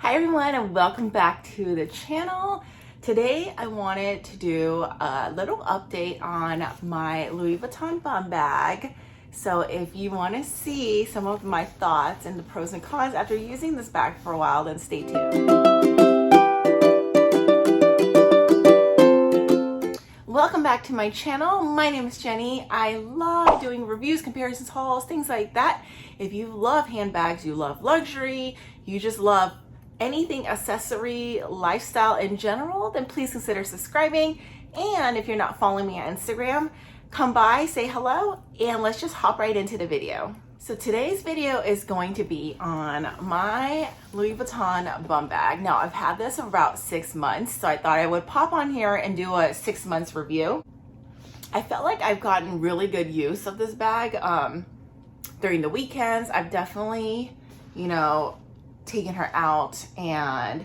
Hi everyone and welcome back to the channel. Today I wanted to do a little update on my Louis Vuitton Bum Bag. So if you want to see some of my thoughts and the pros and cons after using this bag for a while, then stay tuned. Welcome back to my channel. My name is Jenny. I love doing reviews, comparisons, hauls, things like that. If you love handbags, you love luxury, you just love anything accessory, lifestyle in general, then please consider subscribing. And if you're not following me on Instagram, come by, say hello, and let's just hop right into the video. So today's video is going to be on my Louis Vuitton Bum Bag. Now I've had this for about 6 months, so I thought I would pop on here and do a 6 months review. I felt like I've gotten really good use of this bag during the weekends. I've definitely, taken her out, and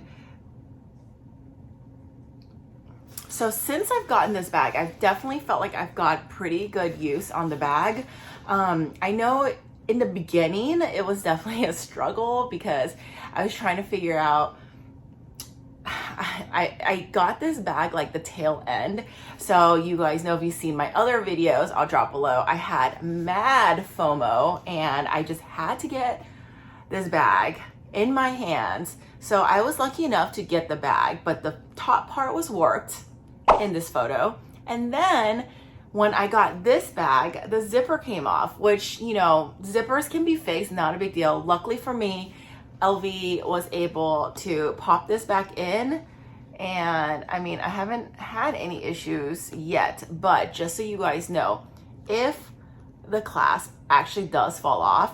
so since I've gotten this bag, I've definitely felt like I've got pretty good use on the bag. I know in the beginning it was definitely a struggle because I was trying to figure out, I got this bag like the tail end. So you guys know, if you've seen my other videos, I'll drop below, I had mad FOMO and I just had to get this bag in my hands. So I was lucky enough to get the bag, but the top part was worked in this photo. And then when I got this bag, the zipper came off, which, zippers can be fixed, not a big deal. Luckily for me, LV was able to pop this back in. And I mean, I haven't had any issues yet, but just so you guys know, if the clasp actually does fall off,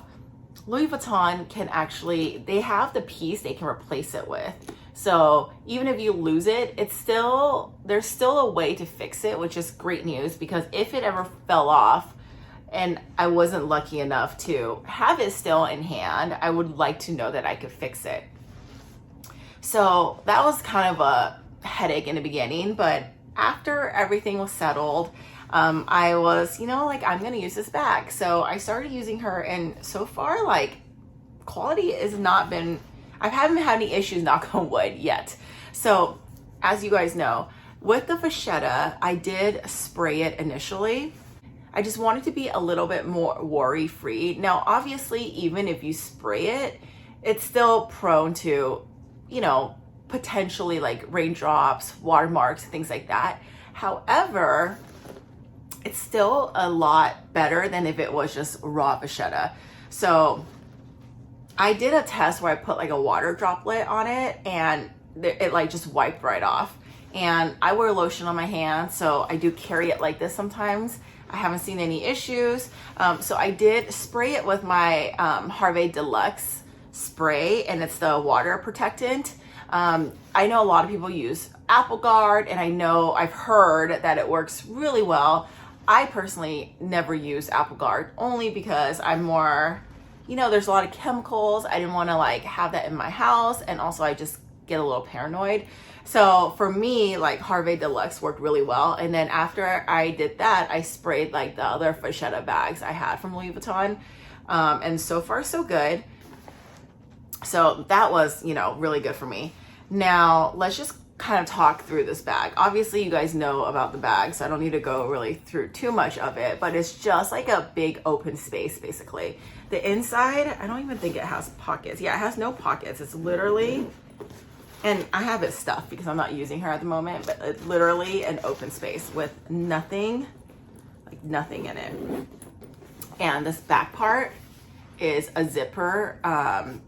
Louis Vuitton can actually, they have the piece they can replace it with. So even if you lose it, there's still a way to fix it, which is great news, because if it ever fell off and I wasn't lucky enough to have it still in hand, I would like to know that I could fix it. So that was kind of a headache in the beginning, but after everything was settled, I was, I'm gonna use this bag. So I started using her, and so far, quality has not been, I haven't had any issues, knock on wood, yet. So as you guys know, with the vachetta, I did spray it initially. I just wanted to be a little bit more worry-free. Now, obviously, even if you spray it, it's still prone to, potentially raindrops, watermarks, things like that. However, it's still a lot better than if it was just raw vachetta. So I did a test where I put a water droplet on it, and it just wiped right off. And I wear lotion on my hands, so I do carry it like this sometimes. I haven't seen any issues. So I did spray it with my Harvey Deluxe spray, and it's the water protectant. I know a lot of people use Apple Guard, and I've heard that it works really well. I personally never use Apple Guard, only because I'm more, there's a lot of chemicals. I didn't want to have that in my house, and also I just get a little paranoid. So for me, Harvey Deluxe worked really well. And then after I did that, I sprayed the other vachetta bags I had from Louis Vuitton, and so far so good. So that was, really good for me. Now let's just kind of talk through this bag. Obviously you guys know about the bag, so I don't need to go really through too much of it, but it's just a big open space basically. The inside, I don't even think it has pockets. Yeah, it has no pockets. It's literally, and I have it stuffed because I'm not using her at the moment, but it's literally an open space with nothing, nothing in it. And this back part is a zipper,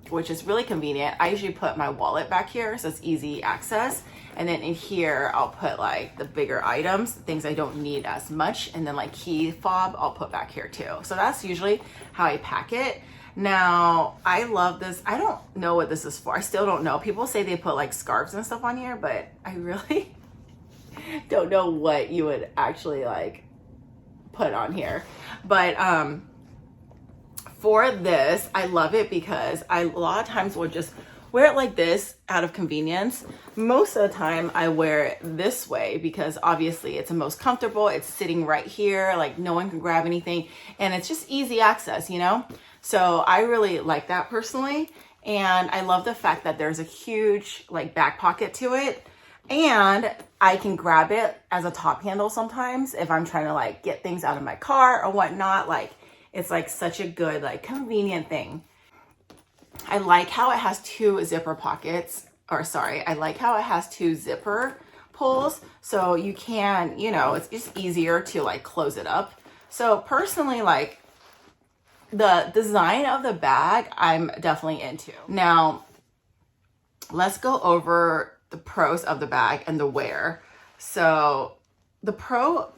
which is really convenient. I usually put my wallet back here, so it's easy access. And then in here, I'll put the bigger items, things I don't need as much. And then key fob, I'll put back here too. So that's usually how I pack it. Now, I love this. I don't know what this is for. I still don't know. People say they put scarves and stuff on here, but I really don't know what you would actually put on here. But, for this, I love it because a lot of times will just wear it like this out of convenience. Most of the time I wear it this way because obviously it's the most comfortable. It's sitting right here, no one can grab anything, and it's just easy access, So I really like that personally. And I love the fact that there's a huge like back pocket to it. And I can grab it as a top handle sometimes if I'm trying to like get things out of my car or whatnot. Like it's like such a good, like convenient thing. I like how it has two zipper pockets, or sorry, I like how it has two zipper pulls. So you can, you know, it's just easier to like close it up. So personally, like the design of the bag, I'm definitely into. Now, let's go over the pros of the bag and the wear. So the pro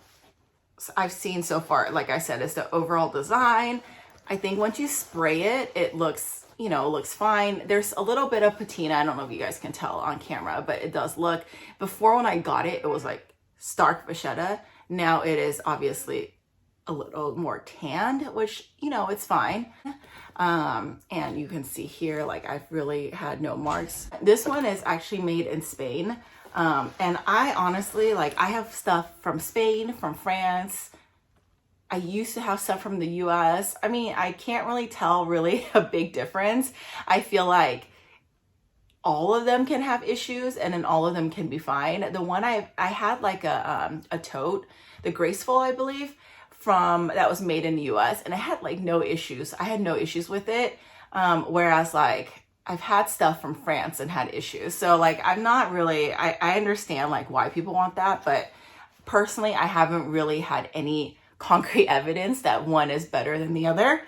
I've seen so far, like I said, is the overall design. I think once you spray it, it looks, you know, looks fine. There's a little bit of patina. I don't know if you guys can tell on camera, but it does look, before when I got it, it was like stark vachetta. Now it is obviously a little more tanned, which, you know, it's fine. And you can see here, like I've really had no marks. This one is actually made in Spain. And I honestly, like I have stuff from Spain, from France. I used to have stuff from the US. I mean, I can't really tell really a big difference. I feel like all of them can have issues and then all of them can be fine. The one I had like a tote, the Graceful, I believe, from that was made in the US, and I had like no issues. I had no issues with it. Whereas like I've had stuff from France and had issues. So like I'm not really, I understand like why people want that, but personally I haven't really had any concrete evidence that one is better than the other.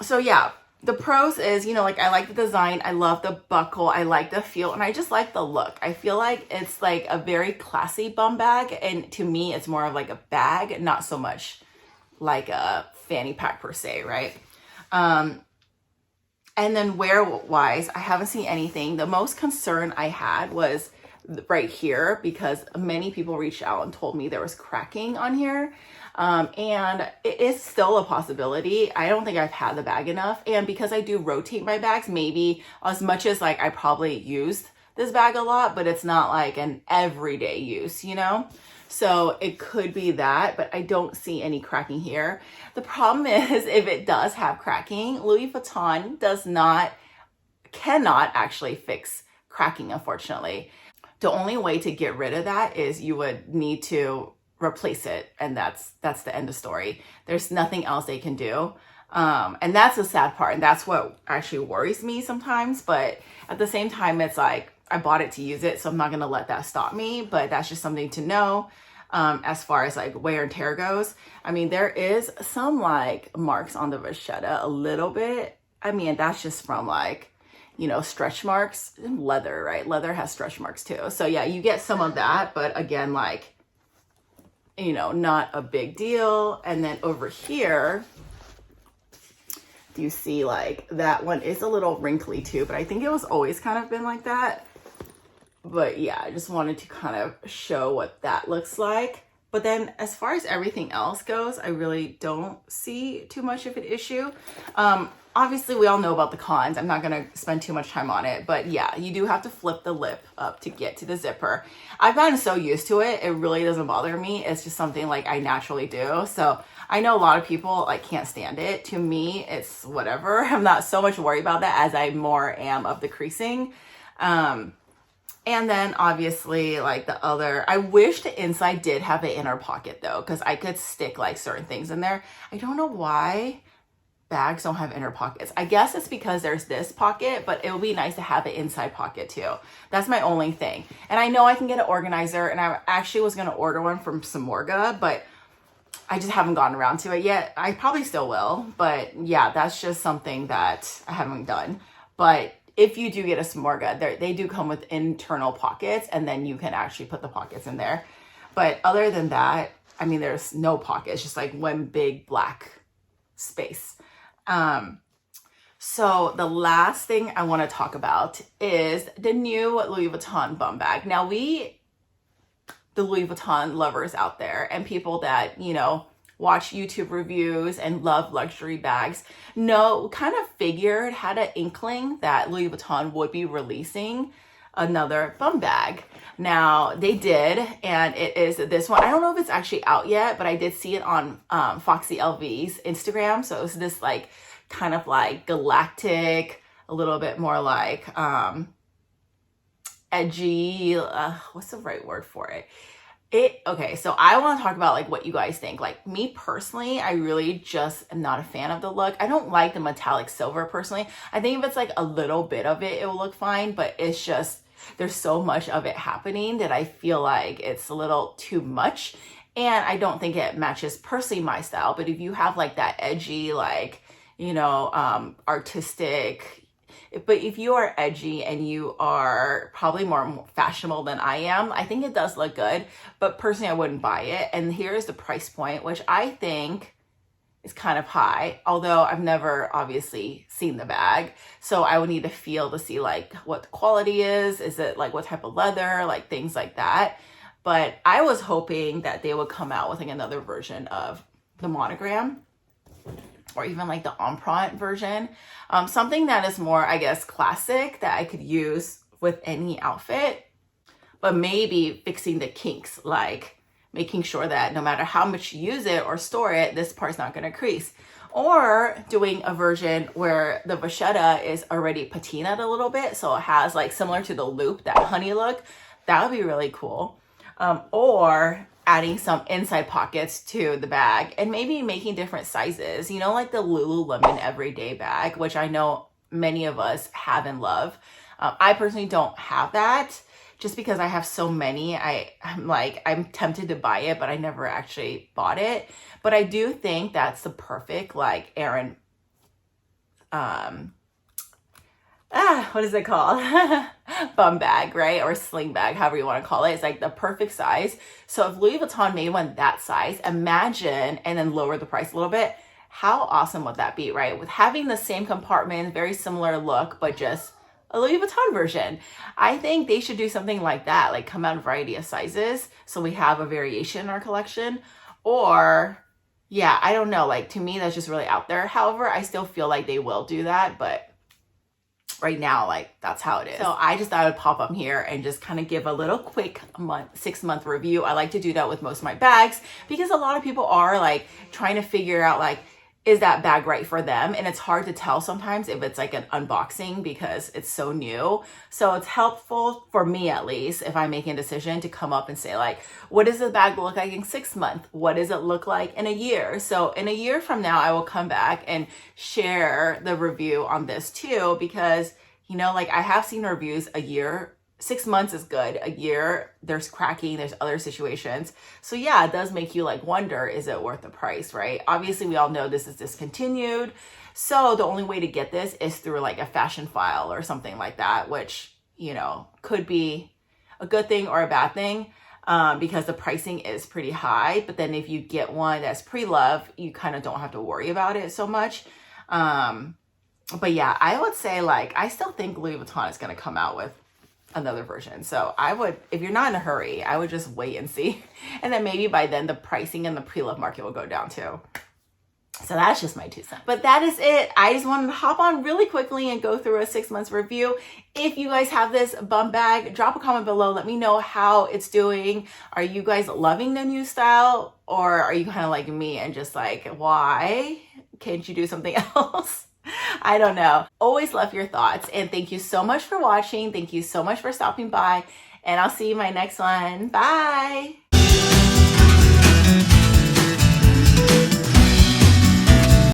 So yeah, the pros is, you know, like I like the design, I love the buckle, I like the feel, and I just like the look. I feel like it's like a very classy bum bag, and to me it's more of like a bag, not so much like a fanny pack per se, right? And then wear wise, I haven't seen anything. The most concern I had was right here, because many people reached out and told me there was cracking on here. And it is still a possibility. I don't think I've had the bag enough. And because I do rotate my bags, maybe as much as like I probably used this bag a lot, but it's not like an everyday use, you know? So it could be that, but I don't see any cracking here. The problem is if it does have cracking, Louis Vuitton cannot actually fix cracking, unfortunately. The only way to get rid of that is you would need to replace it, and that's the end of story. There's nothing else they can do. And that's the sad part, and that's what actually worries me sometimes. But at the same time, it's like I bought it to use it, so I'm not gonna let that stop me. But that's just something to know. As far as like wear and tear goes, I mean, there is some like marks on the vachetta a little bit. I mean, that's just from like, you know, stretch marks. Leather, right? Leather has stretch marks too. So yeah, you get some of that, but again, like, you know, not a big deal. And then over here, you see like that one is a little wrinkly too, but I think it was always kind of been like that. But yeah, I just wanted to kind of show what that looks like. But then as far as everything else goes, I really don't see too much of an issue. Obviously, we all know about the cons. I'm not going to spend too much time on it. But yeah, you do have to flip the lip up to get to the zipper. I've gotten so used to it, it really doesn't bother me. It's just something like I naturally do. So I know a lot of people like can't stand it. To me, it's whatever. I'm not so much worried about that as I more am of the creasing. And then obviously like the other, I wish the inside did have an inner pocket though, because I could stick like certain things in there. I don't know why bags don't have inner pockets. I guess it's because there's this pocket, but it would be nice to have an inside pocket too. That's my only thing. And I know I can get an organizer, and I actually was going to order one from Samorga, but I just haven't gotten around to it yet. I probably still will, but yeah, that's just something that I haven't done. But if you do get a Samorga, they do come with internal pockets, and then you can actually put the pockets in there. But other than that, I mean, there's no pockets, just like one big black space. So the last thing I want to talk about is the new Louis Vuitton Bum Bag. Now the Louis Vuitton lovers out there and people that, you know, watch YouTube reviews and love luxury bags, kind of figured, had an inkling that Louis Vuitton would be releasing another bum bag. Now they did, and it is this one. I don't know if it's actually out yet, but I did see it on Foxy LV's Instagram. So it was this like kind of like galactic, a little bit more like edgy. What's the right word for it? Okay, so I want to talk about like what you guys think. Like me personally, I really just am not a fan of the look. I don't like the metallic silver personally. I think if it's like a little bit of it, it will look fine, but it's just, there's so much of it happening that I feel like it's a little too much. And I don't think it matches personally my style. But if you have like that edgy, like, you know, artistic, but if you are edgy and you are probably more fashionable than I am, I think it does look good, but personally I wouldn't buy it. And here's the price point, which I think is kind of high, although I've never obviously seen the bag. So I would need to feel to see like what the quality is it like what type of leather, like things like that. But I was hoping that they would come out with like another version of the monogram, or even like the empreinte version. Something that is more, I guess, classic that I could use with any outfit, but maybe fixing the kinks, like making sure that no matter how much you use it or store it, this part's not gonna crease. Or doing a version where the vachetta is already patinaed a little bit, so it has like similar to the loop, that honey look. That would be really cool. Or adding some inside pockets to the bag and maybe making different sizes, you know, like the Lululemon everyday bag, which I know many of us have and love. I personally don't have that just because I have so many. I'm tempted to buy it, but I never actually bought it. But I do think that's the perfect like Erin, what is it called? Bum bag, right? Or sling bag, however you want to call it. It's like the perfect size. So if Louis Vuitton made one that size, imagine, and then lower the price a little bit, how awesome would that be, right? With having the same compartment, very similar look, but just a Louis Vuitton version. I think they should do something like that, like come out in a variety of sizes so we have a variation in our collection. Or yeah, I don't know, like to me that's just really out there. However, I still feel like they will do that, but right now, like that's how it is. So I just thought I would pop up here and just kind of give a little quick 6-month review. I like to do that with most of my bags because a lot of people are like trying to figure out like, is that bag right for them? And it's hard to tell sometimes if it's like an unboxing because it's so new. So it's helpful for me, at least, if I'm making a decision to come up and say like, what does the bag look like in 6 months? What does it look like in a year? So in a year from now, I will come back and share the review on this too, because, you know, like I have seen reviews a year. 6 months is good. A year, there's cracking, there's other situations. So yeah, it does make you like wonder, is it worth the price, right? Obviously, we all know this is discontinued. So the only way to get this is through like a fashion file or something like that, which, you know, could be a good thing or a bad thing because the pricing is pretty high. But then if you get one that's pre-love, you kind of don't have to worry about it so much. But yeah, I would say like, I still think Louis Vuitton is going to come out with another version. So I would, if you're not in a hurry, I would just wait and see. And then maybe by then the pricing in the pre-love market will go down too. So that's just my 2 cents. But that is it. I just wanted to hop on really quickly and go through a 6 months review. If you guys have this bum bag, drop a comment below. Let me know how it's doing. Are you guys loving the new style? Or are you kind of like me and just like, why can't you do something else? I don't know. Always love your thoughts. And thank you so much for watching. Thank you so much for stopping by. And I'll see you in my next one. Bye.